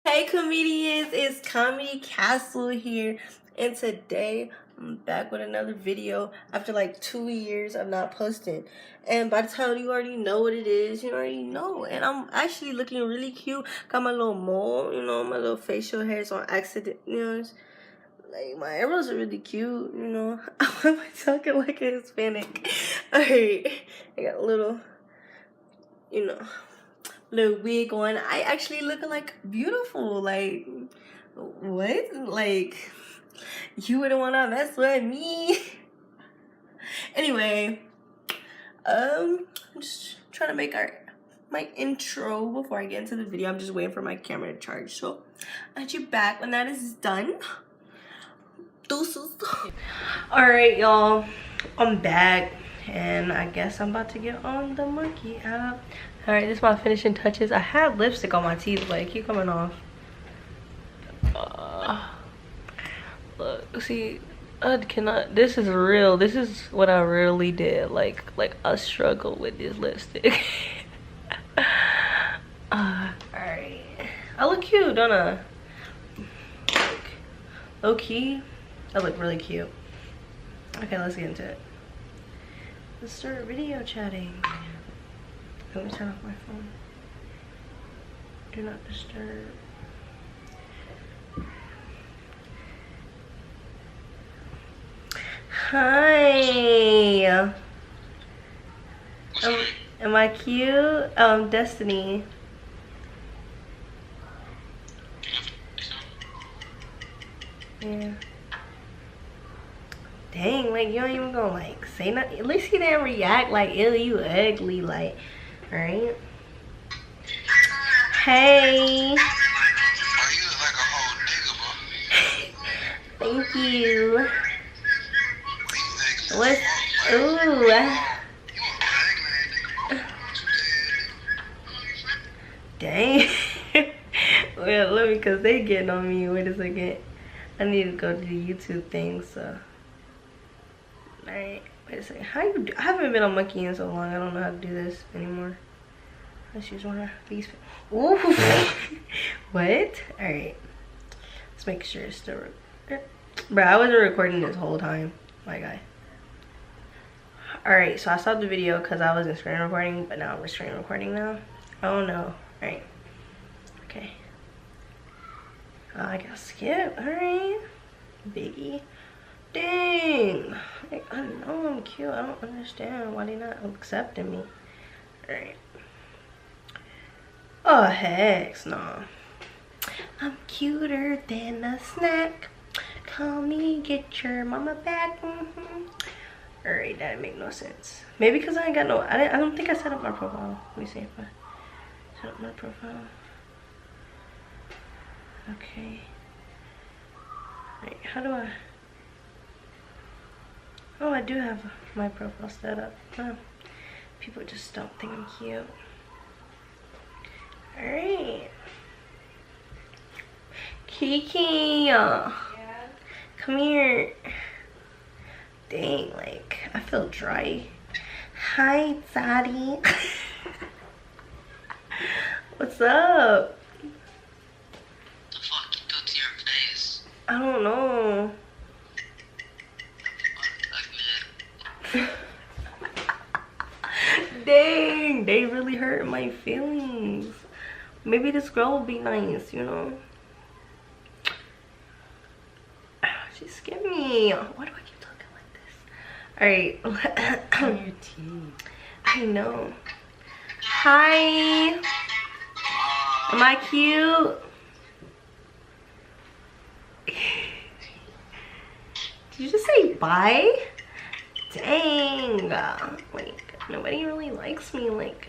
Hey comedians, it's Comedy Castle here, and today I'm back with another video after like 2 years of not posting. And by the time you already know what it is, you already know. And I'm actually looking really cute. Got my little mole, my little facial hairs on accident, like my eyebrows are really cute, Why am I talking like a Hispanic? Alright, I got a little, little wig on. I actually looking like beautiful. Like, what? Like, you wouldn't want to mess with me. Anyway, I'm just trying to make my intro before I get into the video. I'm just waiting for my camera to charge. So I'll get you back when that is done. Deuces. Alright, y'all, I'm back, and I guess I'm about to get on the monkey app. Alright, this is my finishing touches. I had lipstick on my teeth, but it keep coming off. Look, see, I cannot. This is real. This is what I really did. Like I struggle with this lipstick. Alright, I look cute, don't I? Like, low key, I look really cute. Okay, let's get into it. Let's start video chatting. Let me turn off my phone. Do not disturb. Hi. Am I cute? Destiny. Yeah. Dang, like you don't even gonna like say nothing. At least he didn't react like, ew, you ugly, like. Alright. Hey. Thank you. What's ooh? Dang. Well, let me, cause they getting on me. Wait a second. I need to go to the YouTube thing. So. Alright. Wait a second. How you do? I haven't been on Monkey in so long. I don't know how to do this anymore. Let's use one of these. Ooh. What? Alright. Let's make sure it's still bro, I wasn't recording this whole time. My guy. Alright, so I stopped the video because I wasn't screen recording, but now we're screen recording now. Oh no. Alright. Okay. I got skip. Alright. Biggie. Dang. Like, I know I'm cute. I don't understand why they not accepting me. Alright. Oh, heck no. I'm cuter than a snack. Call me, get your mama back. Alright, that didn't make no sense. Maybe because I ain't got no. I don't think I set up my profile. Let me see if I set up my profile. Okay. Wait, how do I? Oh, I do have my profile set up. Oh, people just don't think I'm cute. Alright. Kiki. Yeah. Come here. Dang, like, I feel dry. Hi, Zaddy. What's up? The fuck you do to your face? I don't know. Dang, they really hurt my feelings. Maybe this girl will be nice, She scared me. Why do I keep talking like this? Alright. On your teeth. I know. Hi. Am I cute? Did you just say bye? Dang. Like, nobody really likes me. Like.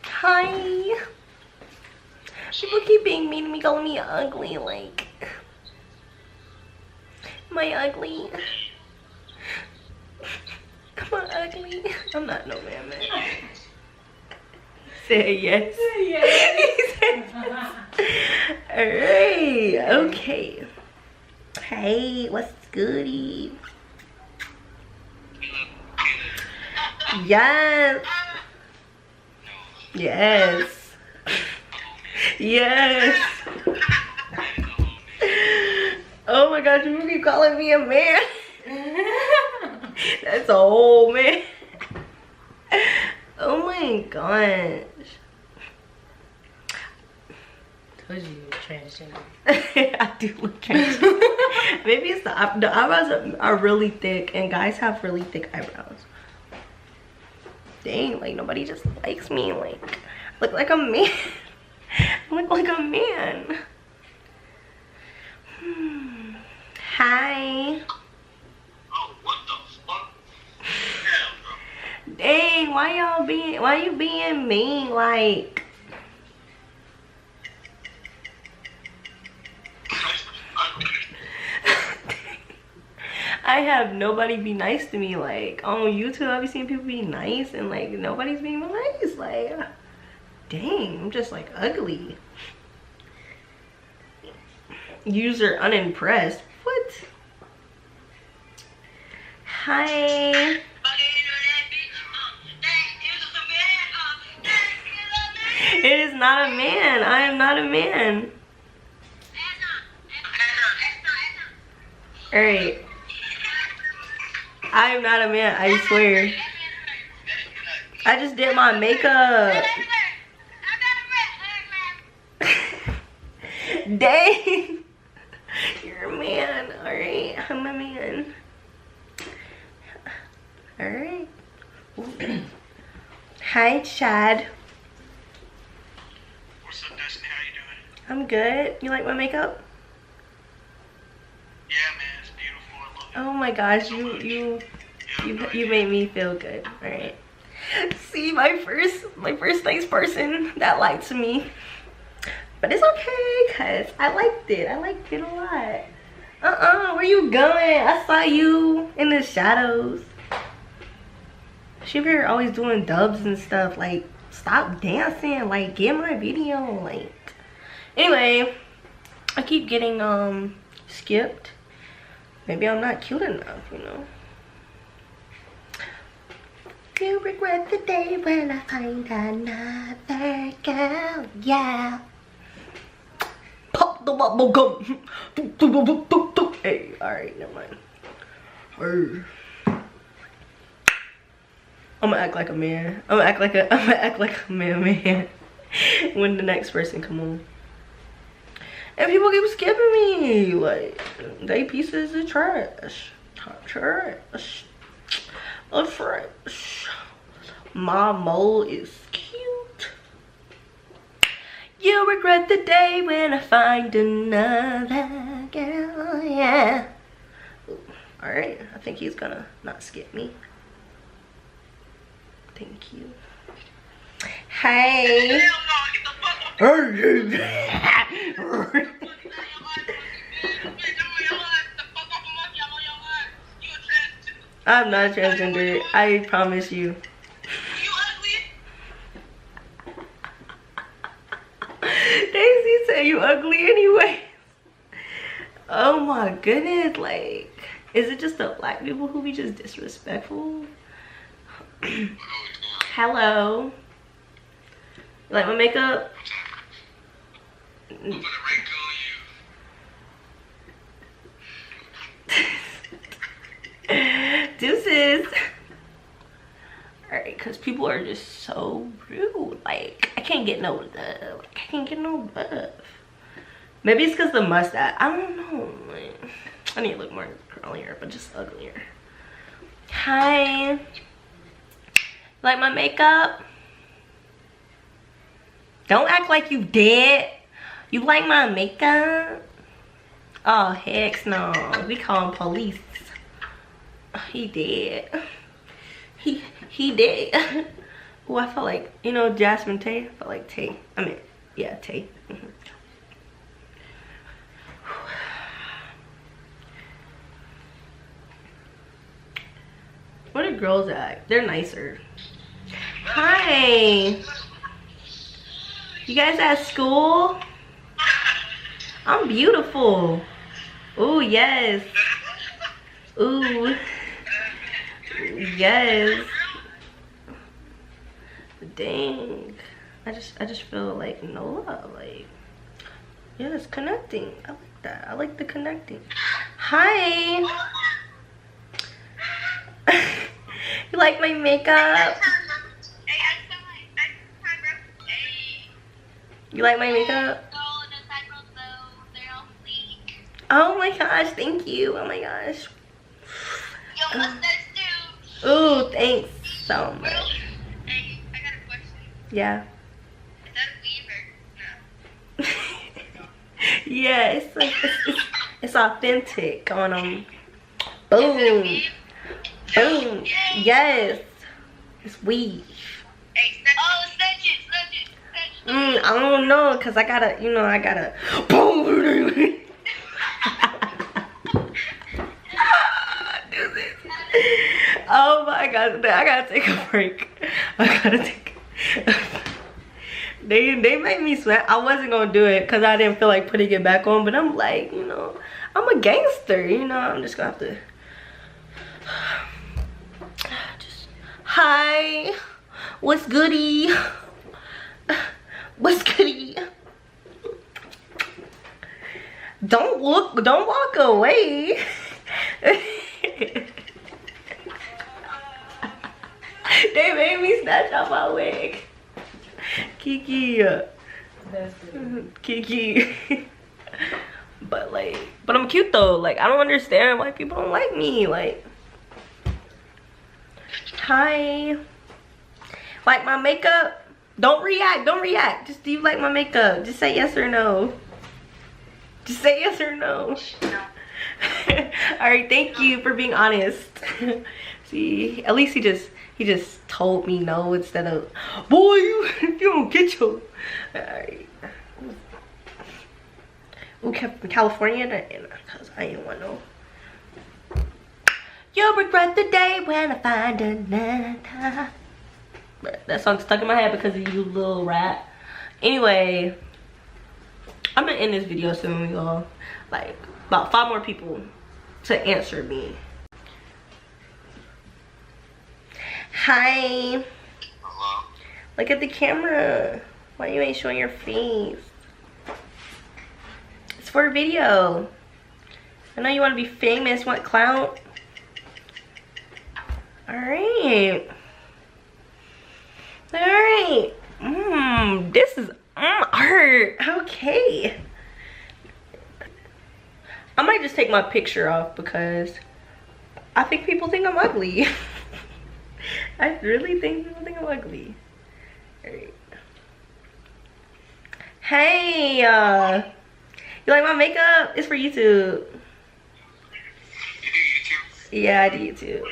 Hi. People keep being mean to me, calling me ugly. Like, am I ugly? Am I ugly? I'm not no man. Say yes. Say yes. Alright, okay. Hey, what's goody? Yes. Yes. Yes. Oh my gosh, you keep calling me a man. That's a whole man. Oh my gosh. Told you you were transgender. I do look transgender. Maybe it's the eyebrows are really thick, and guys have really thick eyebrows. Dang, like nobody just likes me. Like, I look like a man. I look like a man. Hi. Oh, what the fuck? Hell no. Dang, why you being mean? Like, I have nobody be nice to me. Like, on YouTube, I've been seeing people be nice, and like nobody's being nice. Like, dang, I'm just like ugly. User unimpressed. What? Hi. It is not a man. I am not a man. Alright. I am not a man, I swear. I just did my makeup. Dang. You're a man. Alright, I'm a man. Alright. Hi, Chad. What's up, Destiny? How you doing? I'm good. You like my makeup? Yeah, man, it's beautiful. I love it. Oh my gosh, Yeah, you made me feel good. Alright. See, my first nice person that liked me. But it's okay, cause I liked it. I liked it a lot. Where you going? I saw you in the shadows. She over here always doing dubs and stuff. Like, stop dancing. Like, get my video. Like, anyway, I keep getting skipped. Maybe I'm not cute enough, you know. You regret the day when I find another girl, yeah. Pop the bubble gum. Hey, alright, never mind. Hey. I'm gonna act like a man. I'm gonna act like a man when the next person come on. And people keep skipping me. Like, they pieces of trash. Trash. A trash. My mole is cute. You regret the day when I find another girl, yeah. Alright, I think he's gonna not skip me. Thank you. Hey. I'm not transgender, I promise you. Daisy said you ugly anyway. Oh my goodness, like, is it just the black people who be just disrespectful? Hello. You like my makeup? Deuces. Alright, because people are just so rude. Like, I can't get no love. Like, I can't get no love. Maybe it's because the mustache. I don't know. Like, I need to look more curlier, but just uglier. Hi. Like my makeup? Don't act like you dead. You like my makeup? Oh, heck no. We call him police. He dead. He dead. Oh, I felt like, you know, Jasmine Tay. I felt like Tay. I mean, yeah, Tay. Where the girls at? They're nicer. Hi. You guys at school? I'm beautiful. Ooh, yes. Ooh. Yes. Dang. I just feel like no love. Like, yeah, it's connecting. I like that. I like the connecting. Hi. You like my makeup? You like my makeup? Oh my gosh, thank you. Oh my gosh. Ooh, thanks so much. Hey, I got a question. Yeah. Is that a weave or no? Yeah, it's like it's authentic on them. Is it a Boom. weave? Boom. Yes. It's weave. Hey, snatch it. I don't know, cause I gotta, I gotta. Boom. Oh my god, I gotta take a break. They made me sweat. I wasn't gonna do it because I didn't feel like putting it back on, but I'm like, I'm a gangster, I'm just gonna have to hi, what's goody? What's goody? Don't walk away. They made me snatch off my wig. Kiki. That's good. Kiki. But I'm cute though. Like, I don't understand why people don't like me. Like, hi. Like my makeup? Don't react. Just, do you like my makeup? Just say yes or no. Just say yes or no. Alright, thank you for being honest. See, at least he just told me no instead of, boy, you don't get your. Alright. Ooh, from California, because I ain't want no. You'll regret the day when I find another. That song's stuck in my head because of you, little rat. Anyway, I'm gonna end this video soon, y'all. Like, about 5 more people to answer me. Hi. Hello? Look at the camera. Why you ain't showing your face? It's for a video. I know you want to be famous, want clout. Alright. Alright. This is art. Okay. I might just take my picture off because I think people think I'm ugly. I really think people think I'm ugly. Alright. Hey, you like my makeup? It's for YouTube. You do YouTube? Yeah, I do YouTube.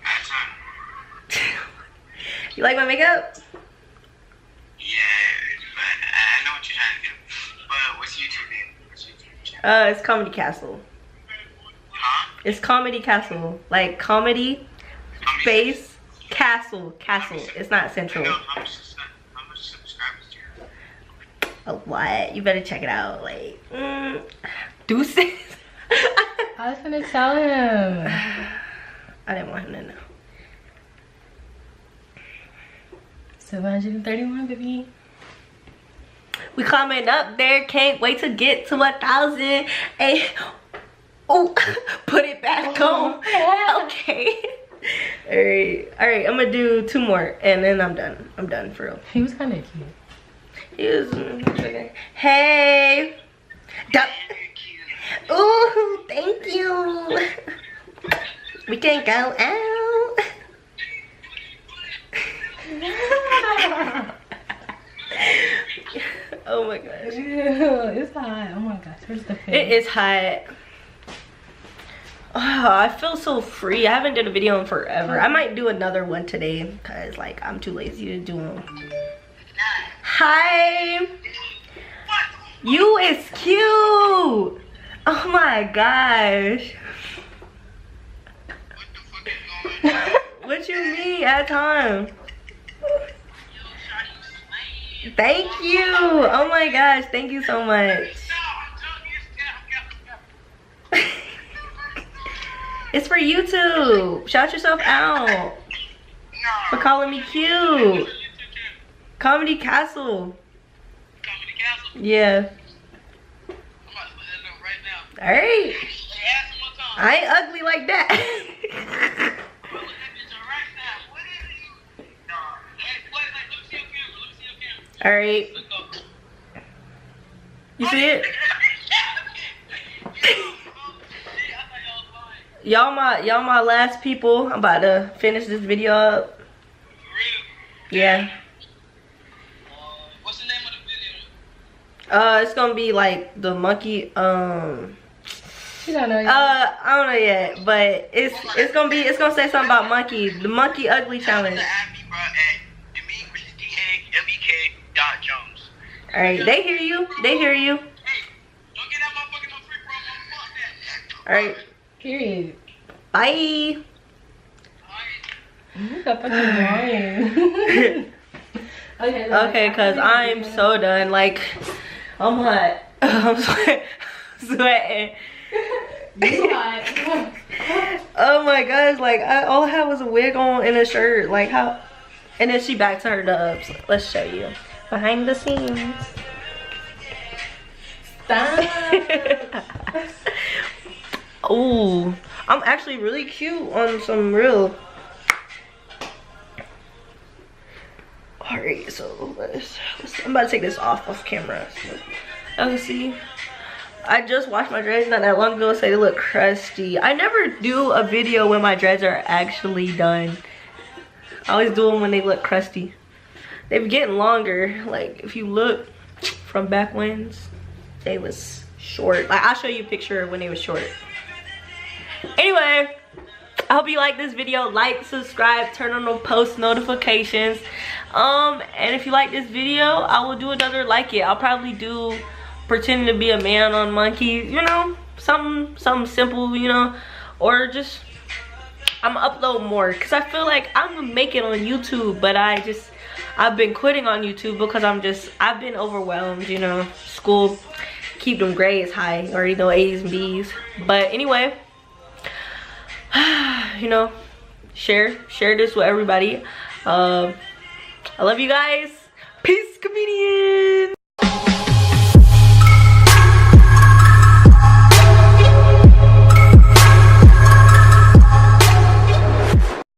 That's You like my makeup? yeah, but I know what you're trying to do. But what's YouTube name? What's YouTube channel? It's Comedy Castle. Huh? It's Comedy Castle. Like comedy space castle. It's not central. No, how much subscribers do you have? A lot. You better check it out. Like, deuces. I was gonna tell him. I didn't want him to know. 731, baby. We coming up there. Can't wait to get to 1,000. And oh, put it back on. Okay. All right. I'm gonna do 2 more, and then I'm done. I'm done for real. He was kind of cute. He was okay. Hey. Ooh, thank you. We can go out. Oh my gosh. Ew, it's hot. Oh my gosh, where's the face? It is hot. Oh, I feel so free. I haven't done a video in forever. I might do another one today because like I'm too lazy to do them. Hi. You is cute. Oh my gosh. What you mean at time? Thank you. Oh my gosh, thank you so much. It's for YouTube. Shout yourself out for calling me cute. Comedy Castle. Comedy Castle? Yeah. I'm about to put that up right now. All right. Hey, ask him one time. I ain't ugly like that. Bro, look at this right now. What is you? Nah. Hey, wait, let me see your camera. Let me see your camera. All right. Look up. You see it? Y'all my last people. I'm about to finish this video up. Yeah. What's the name of the video? It's gonna be like the monkey. She don't know yet. I don't know yet, but it's gonna say something about monkey. The monkey ugly challenge. Jones. All right, they hear you. They hear you. Hey, don't get that motherfucker no free promo. Fuck that. All right. Period. Bye. You got fucking annoying. Okay, cause I'm so done. Like, I'm hot. I'm sweating. You hot. Oh my gosh, like all I had was a wig on and a shirt. Like how? And then she back to her dubs. Let's show you behind the scenes. Stop. Oh, I'm actually really cute on some real. Alright, so I'm about to take this off camera. So, let's see. I just washed my dreads not that long ago, so they look crusty. I never do a video when my dreads are actually done. I always do them when they look crusty. They've been getting longer. Like, if you look from back when they was short. Like, I'll show you a picture of when they were short. Anyway, I hope you like this video. Like, subscribe, turn on the post notifications. And if you like this video, I will do another like it. I'll probably do pretending to be a man on monkey, you know, something simple, you know, or just I'm gonna upload more because I feel like I'm gonna make it on YouTube, but I've been quitting on YouTube because I've been overwhelmed, you know, school, keep them grades high, or you know, A's and B's. But anyway, you know, share this with everybody. I love you guys. Peace, comedians.